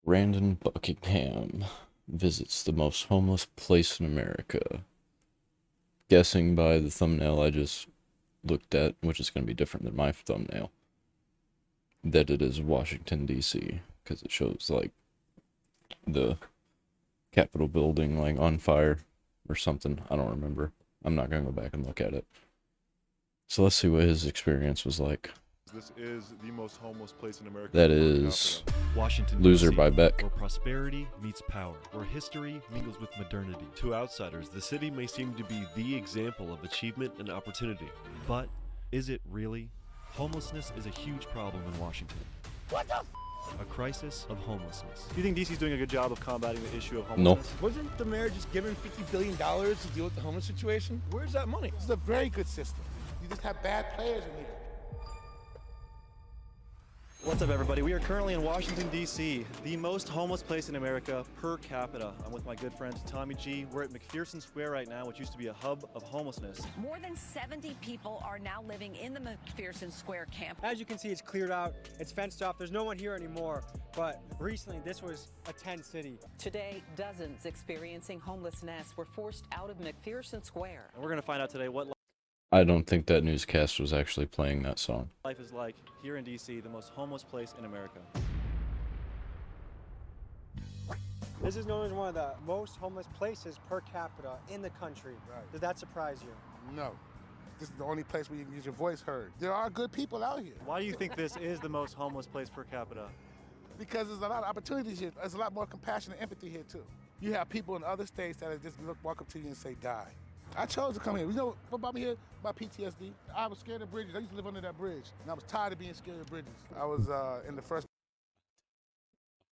Brandon Buckingham visits the most homeless place in America. Guessing by the thumbnail I just looked at, which is going to be different than my thumbnail, that it is Washington, D.C., because it shows, like, the Capitol building, like, on fire or something. I don't remember. I'm not going to go back and look at it. So let's see what his experience was like. This is the most homeless place in America. That is Washington, Loser D.C., by Beck. where prosperity meets power, where history mingles with modernity. To outsiders, the city may seem to be the example of achievement and opportunity. But is it really? Homelessness is a huge problem in Washington. What the A crisis of homelessness. Do you think DC's doing a good job of combating the issue of homelessness? No. Wasn't the mayor just given $50 billion to deal with the homeless situation? Where's that money? This is a very good system. You just have bad players in here. What's up, everybody? We are currently in Washington, D.C., the most homeless place in America per capita. I'm with my good friend Tommy G. We're at McPherson Square right now, which used to be a hub of homelessness. More than 70 people are now living in the McPherson Square camp. As you can see, it's cleared out, it's fenced off, there's no one here anymore, but recently this was a tent city. Today, dozens experiencing homelessness were forced out of McPherson Square. And we're going to find out today what I don't think that newscast was actually playing that song. life is like here in D.C., the most homeless place in America. This is known as one of the most homeless places per capita in the country. Right. Does that surprise you? No. This is the only place where you can use your voice heard. There are good people out here Why do you think this is the most homeless place per capita? because there's a lot of opportunities here. There's a lot more compassion and empathy here, too. You have people in other states that just walk up to you and say, die. I chose to come here. You know what about me here? About PTSD. I was scared of bridges. I used to live under that bridge, and I was tired of being scared of bridges. I was in the first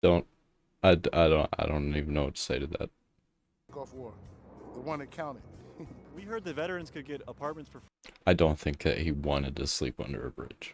I don't even know what to say to that. Gulf War, the one that counted. We heard that veterans could get apartments for I don't think that he wanted to sleep under a bridge.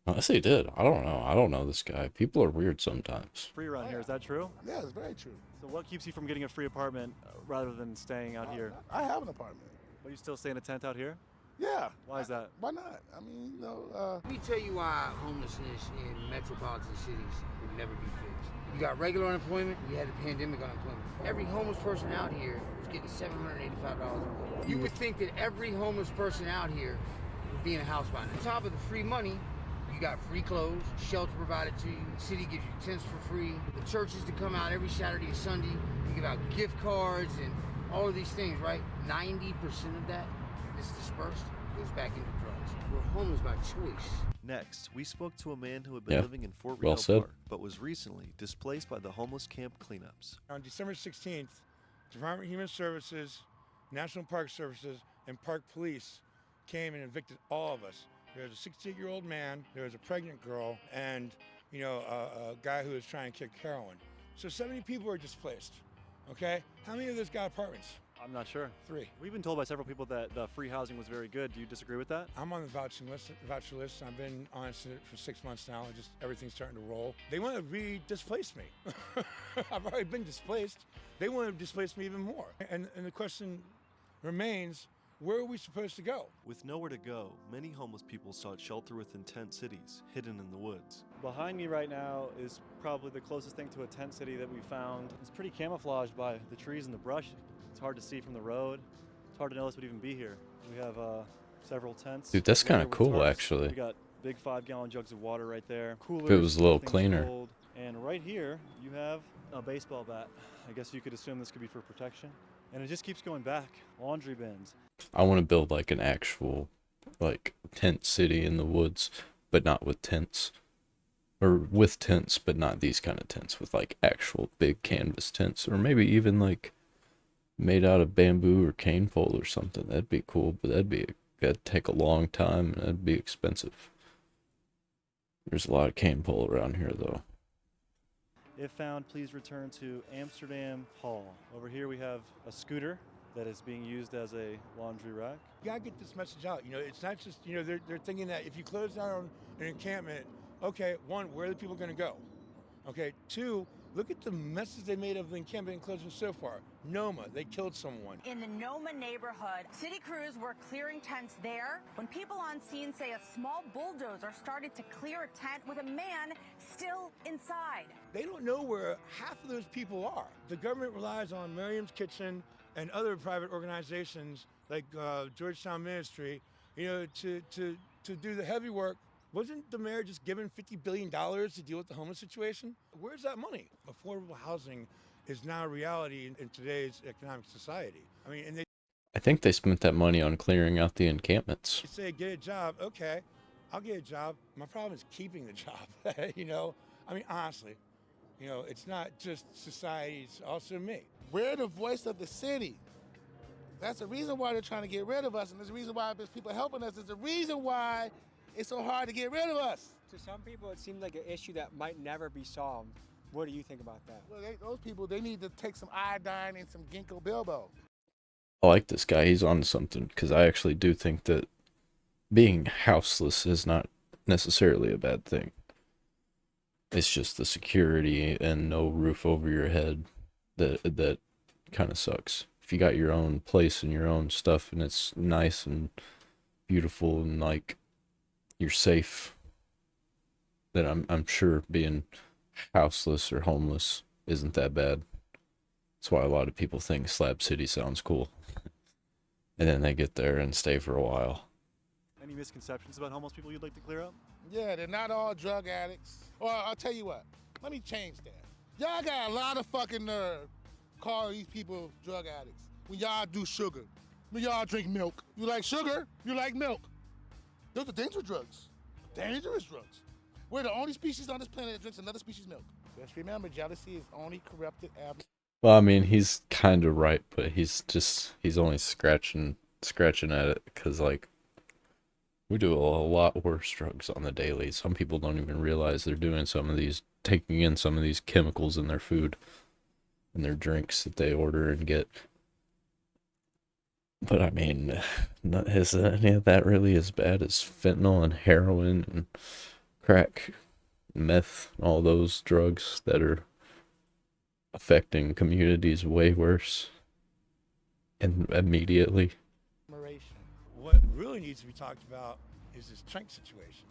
Unless he did. I don't know. I don't know this guy. People are weird sometimes. free around here. Is that true? Yeah, it's very true. So what keeps you from getting a free apartment rather than staying out here? I have an apartment. But you still stay in a tent out here? Yeah. Why is that? Why not? I mean, Let me tell you why homelessness in metropolitan cities will never be fixed. You got regular unemployment, you had the pandemic unemployment. Every homeless person out here is getting $785. You would think that every homeless person out here would be in a house by now. On top of the free money, you got free clothes, shelter provided to you, the city gives you tents for free, the churches to come out every Saturday and Sunday, you give out gift cards and all of these things, right? 90% of that is dispersed, goes back into drugs. We're homeless by choice. Next, we spoke to a man who had been Yeah, living in Fort well Rio said. Park, but was recently displaced by the homeless camp cleanups. On December 16th, Department of Human Services, National Park Services, and Park Police came and evicted all of us. There was a 68-year-old man, there was a pregnant girl, and a guy who was trying to kick heroin. So 70 people were displaced. Okay, how many of those got apartments? I'm not sure. 3. We've been told by several people that the free housing was very good. Do you disagree with that? I'm on the voucher list. I've been on it for 6 months now. Just everything's starting to roll. They want to re-displace me. I've already been displaced. They want to displace me even more. And the question remains, where are we supposed to go? With nowhere to go, many homeless people sought shelter within tent cities, hidden in the woods. Behind me right now is probably the closest thing to a tent city that we found. It's pretty camouflaged by the trees and the brush. It's hard to see from the road. It's hard to know this would even be here. We have several tents. Dude, that's over kinda here with cool, tarps. actually. We got big 5-gallon jugs of water right there. Coolers, If it was a little things cleaner. cold. And right here, you have a baseball bat. I guess you could assume this could be for protection. And it just keeps going back. Laundry bins. I want to build like an actual like tent city in the woods, but not with tents. Or with tents, but not these kind of tents, with like actual big canvas tents, or maybe even like made out of bamboo or cane pole or something. That'd be cool, but that'd take a long time and that'd be expensive. There's a lot of cane pole around here though. If found, please return to Amsterdam Hall. Over here we have a scooter that is being used as a laundry rack. You gotta get this message out. It's not just, they're thinking that if you close down an encampment, okay, 1, where are the people gonna go? Okay, 2, Look at the messes they made of the encampment enclosure so far. Noma, they killed someone. In the Noma neighborhood, city crews were clearing tents there when people on scene say a small bulldozer started to clear a tent with a man still inside. They don't know where half of those people are. The government relies on Miriam's Kitchen and other private organizations like Georgetown Ministry, to do the heavy work. Wasn't the mayor just given $50 billion to deal with the homeless situation? Where's that money? Affordable housing is now a reality in today's economic society. I mean, I think they spent that money on clearing out the encampments. they say get a job. Okay, I'll get a job. My problem is keeping the job. I mean, honestly, it's not just society, it's also me. We're the voice of the city. That's the reason why they're trying to get rid of us, and there's a reason why there's people helping us. There's a reason why it's so hard to get rid of us. To some people, it seems like an issue that might never be solved. What do you think about that? Well, those people, they need to take some iodine and some ginkgo biloba. I like this guy. He's on something, because I actually do think that being houseless is not necessarily a bad thing. It's just the security and no roof over your head that kind of sucks. If you got your own place and your own stuff and it's nice and beautiful and like you're safe, then I'm sure being houseless or homeless isn't that bad. That's why a lot of people think Slab City sounds cool. And then they get there and stay for a while. Any misconceptions about homeless people you'd like to clear up? Yeah, they're not all drug addicts. Or I'll tell you what, let me change that. Y'all got a lot of fucking nerve calling these people drug addicts when y'all do sugar, when y'all drink milk. You like sugar, you like milk. Those are dangerous drugs. Dangerous drugs. We're the only species on this planet that drinks another species' milk. Just remember, jealousy is only corrupted after. Well, I mean, he's kind of right, but he's only scratching at it because, like, we do a lot worse drugs on the daily. Some people don't even realize they're doing taking in some of these chemicals in their food and their drinks that they order and get. But I mean, is any of that really as bad as fentanyl and heroin and crack, meth, all those drugs that are affecting communities way worse and immediately? What really needs to be talked about is this Trank situation.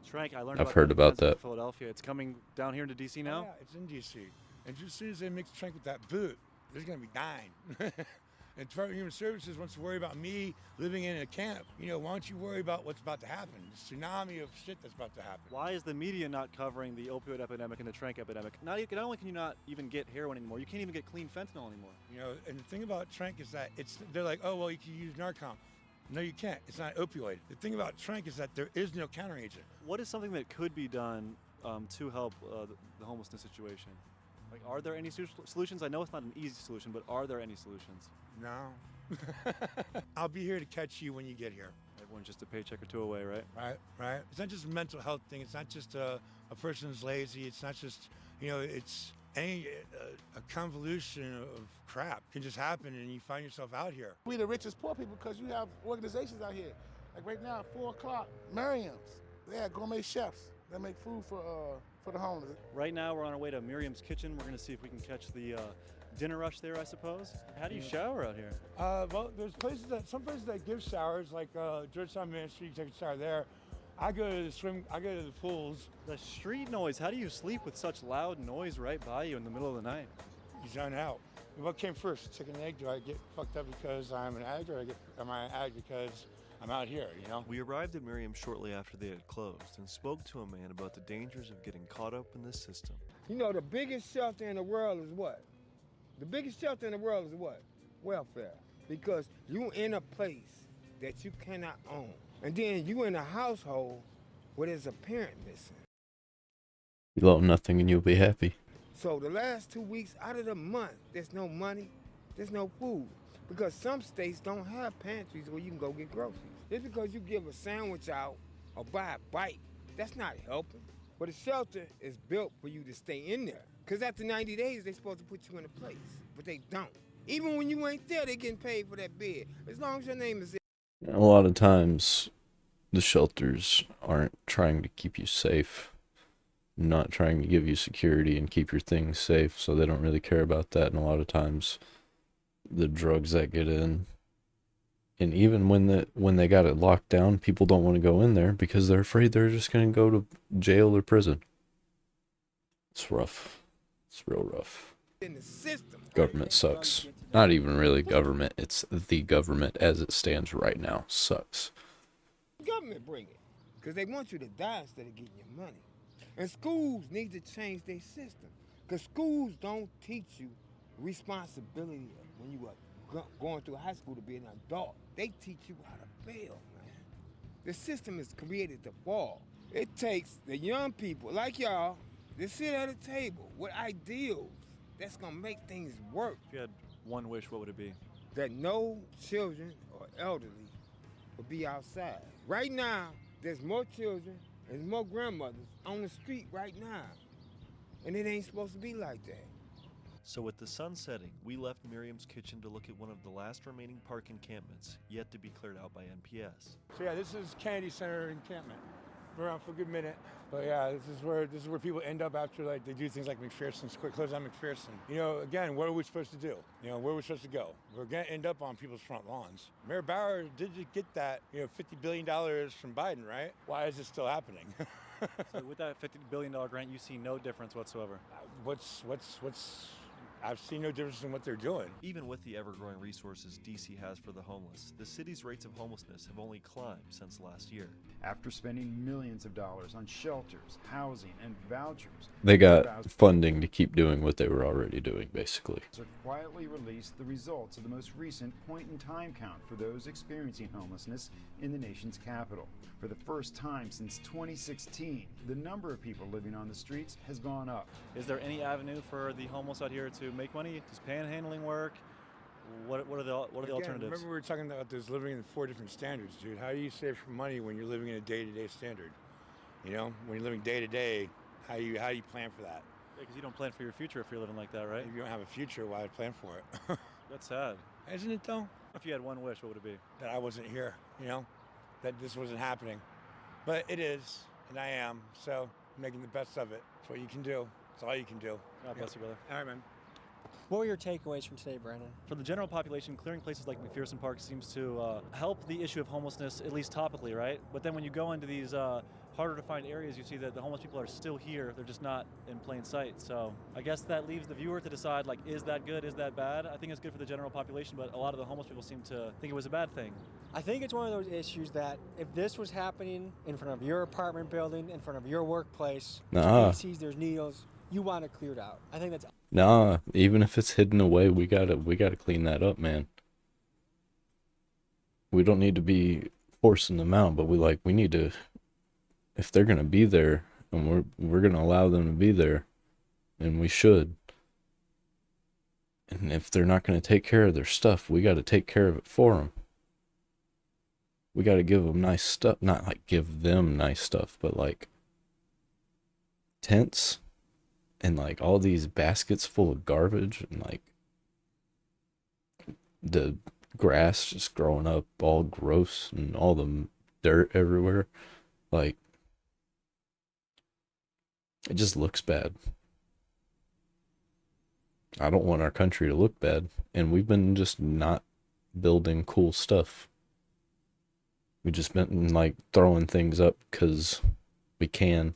The Trank, I learned I've about heard that about in that. Philadelphia. It's coming down here into D.C. now? Oh, yeah, it's in D.C. And just as soon as they mix Trank with that boot, there's going to be dying. And Department of Human Services wants to worry about me living in a camp. Why don't you worry about what's about to happen? The tsunami of shit that's about to happen. Why is the media not covering the opioid epidemic and the Trank epidemic? Not only can you not even get heroin anymore, you can't even get clean fentanyl anymore. And the thing about Trank is that they're like, oh, well, you can use Narcan. No, you can't. It's not an opioid. The thing about Trank is that there is no counteragent. What is something that could be done to help the homelessness situation? Like, are there any solutions? I know it's not an easy solution, but are there any solutions? No. I'll be here to catch you when you get here. Everyone's just a paycheck or two away, right? Right. It's not just a mental health thing. It's not just a person's lazy. It's not just, it's a convolution of crap can just happen and you find yourself out here. We the richest poor people because you have organizations out here. Like right now at 4 o'clock, Miriam's. They have gourmet chefs that make food for the homeless. Right now we're on our way to Miriam's Kitchen. We're going to see if we can catch the dinner rush there, I suppose. How do you shower out here? Well, there's some places that give showers, like Georgetown Ministry, you take a shower there. I go to the pools. The street noise, how do you sleep with such loud noise right by you in the middle of the night? You zone out. What came first, chicken and egg? Do I get fucked up because I'm an addict, or am I an addict because I'm out here, We arrived at Miriam shortly after they had closed and spoke to a man about the dangers of getting caught up in this system. The biggest shelter in the world is what? The biggest shelter in the world is what? Welfare. Because you in a place that you cannot own. And then you in a household where there's a parent missing. You owe nothing and you'll be happy. So the last 2 weeks out of the month, there's no money, there's no food. Because some states don't have pantries where you can go get groceries. Just because you give a sandwich out or buy a bite, that's not helping. But a shelter is built for you to stay in there. Because after 90 days, they're supposed to put you in a place. But they don't. Even when you ain't there, they're getting paid for that bed. As long as your name is there. A lot of times, the shelters aren't trying to keep you safe. not trying to give you security and keep your things safe, so they don't really care about that. And a lot of times the drugs that get in, and even when they got it locked down, people don't want to go in there because they're afraid they're just going to go to jail or prison. It's rough. It's real rough. In the system. Government sucks. Not even really government, it's the government as it stands right now sucks. Government bring it. Because they want you to die instead of getting your money. And schools need to change their system. Because schools don't teach you responsibility when you are going through high school to be an adult. They teach you how to fail, man. The system is created to fall. It takes the young people like y'all to sit at a table with ideals that's going to make things work. If you had one wish, what would it be? That no children or elderly will be outside. Right now, there's more children and more grandmothers on the street right now. And it ain't supposed to be like that. So with the sun setting, we left Miriam's kitchen to look at one of the last remaining park encampments yet to be cleared out by NPS. So yeah, this is Kennedy Center encampment. Been around for a good minute, but yeah, this is where people end up after like they do things like McPherson's, quick close down McPherson. You know, again, what are we supposed to do? You know, where are we supposed to go? We're gonna end up on people's front lawns. Mayor Bauer did just get that, $50 billion from Biden, right? Why is it still happening? So with that $50 billion grant, you see no difference whatsoever. I've seen no difference in what they're doing. Even with the ever-growing resources DC has for the homeless, the city's rates of homelessness have only climbed since last year. After spending millions of dollars on shelters, housing, and vouchers, They got funding to keep doing what they were already doing, basically. so quietly released the results of the most recent point-in-time count for those experiencing homelessness in the nation's capital. For the first time since 2016, the number of people living on the streets has gone up. Is there any avenue for the homeless out here to make money? Does panhandling work? What are the alternatives? Remember we were talking about this living in 4 different standards, dude. How do you save for money when you're living in a day-to-day standard? You know, when you're living day-to-day, how do you plan for that? Because you don't plan for your future if you're living like that, right? If you don't have a future, why plan for it? That's sad. Isn't it though? If you had one wish, what would it be? That I wasn't here, that this wasn't happening. But it is, and I am, so making the best of it. It's what you can do. It's all you can do. God bless you, brother. All right, man. What were your takeaways from today, Brandon? For the general population, clearing places like McPherson Park seems to help the issue of homelessness, at least topically, right? But then when you go into these harder to find areas, you see that the homeless people are still here. They're just not in plain sight. So I guess that leaves the viewer to decide, like, is that good? Is that bad? I think it's good for the general population, but a lot of the homeless people seem to think it was a bad thing. I think it's one of those issues that if this was happening in front of your apartment building, in front of your workplace, Nah. sees there's needles, you want it cleared out. I think that's... Nah, even if it's hidden away, we gotta clean that up, man. We don't need to be forcing them out, but we need to, if they're gonna be there, and we're gonna allow them to be there, and we should. And if they're not gonna take care of their stuff, we gotta take care of it for them. We gotta give them nice stuff, not like give them nice stuff, but like tents. And like all these baskets full of garbage and like the grass just growing up all gross and all the dirt everywhere. Like it just looks bad. I don't want our country to look bad. And we've been just not building cool stuff. We've just been like throwing things up because we can.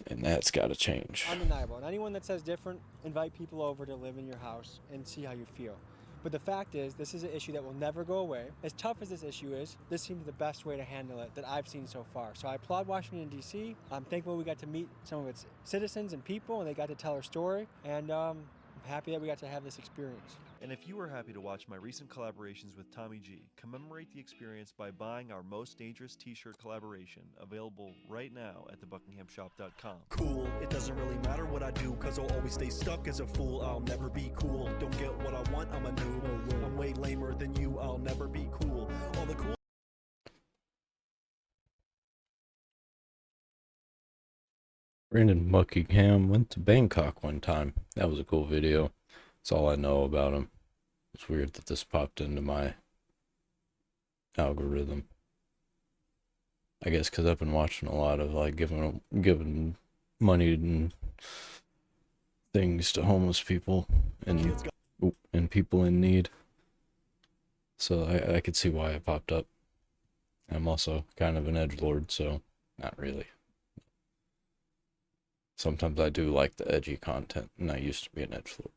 And that's got to change. Undeniable. And anyone that says different, invite people over to live in your house and see how you feel. But the fact is, this is an issue that will never go away. As tough as this issue is, this seems the best way to handle it that I've seen so far. So I applaud Washington, D.C. I'm thankful we got to meet some of its citizens and people, and they got to tell their story. And I'm happy that we got to have this experience. And if you were happy to watch my recent collaborations with Tommy G, commemorate the experience by buying our Most Dangerous t-shirt collaboration, available right now at thebuckinghamshop.com. Cool, it doesn't really matter what I do, cause I'll always stay stuck as a fool. I'll never be cool, don't get what I want, I'm a noob. I'm way lamer than you, I'll never be cool. All the cool Brandon Buckingham went to Bangkok one time. That was a cool video. That's all I know about him. It's weird that this popped into my algorithm. I guess because I've been watching a lot of like giving money and things to homeless people and people in need. So I could see why it popped up. I'm also kind of an edgelord, so not really. Sometimes I do like the edgy content, and I used to be an edgelord.